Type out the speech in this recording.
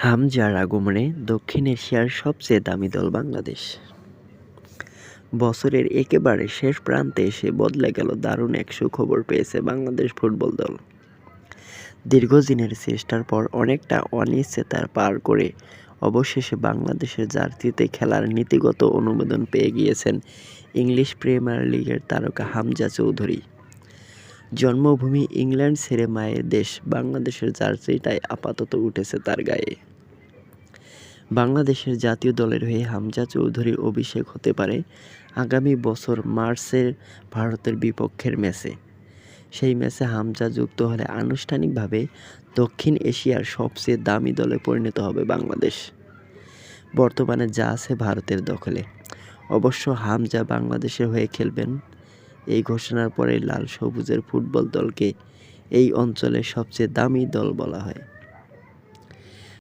হামজার আগমনে দক্ষিণ এশিয়ার সবচেয়ে দামি দল বাংলাদেশ। বছরের একেবারে শেষ প্রান্তে এসে বদলে গেল দারুণ এক সুখবর পেয়েছে বাংলাদেশ ফুটবল দল। দীর্ঘদিনের চেষ্টার পর অনেকটা অনিশ্চয়তার পার করে অবশেষে বাংলাদেশের জার্সিতে খেলার নীতিগত অনুমোদন পেয়ে গিয়েছেন ইংলিশ প্রিমিয়ার লিগের তারকা হামজা চৌধুরী। জন্মভূমি ইংল্যান্ড ছেড়ে মায়ের দেশ বাংলাদেশের জার্সিটাই আপাতত উঠেছে তার গায়ে। বাংলাদেশের জাতীয় দলের হয়ে হামজা চৌধুরীর অভিষেক হতে পারে আগামী বছর মার্চের ভারতের বিপক্ষের ম্যাচে। সেই ম্যাচে হামজা যুক্ত হলে আনুষ্ঠানিকভাবে দক্ষিণ এশিয়ার সবচেয়ে দামি দলে পরিণত হবে বাংলাদেশ। বর্তমানে যা আছে ভারতের দখলে। অবশ্য হামজা বাংলাদেশের হয়ে খেলবেন, এই ঘোষণার পরে লাল সবুজের ফুটবল দলকে এই অঞ্চলের সবচেয়ে দামি দল বলা হয়।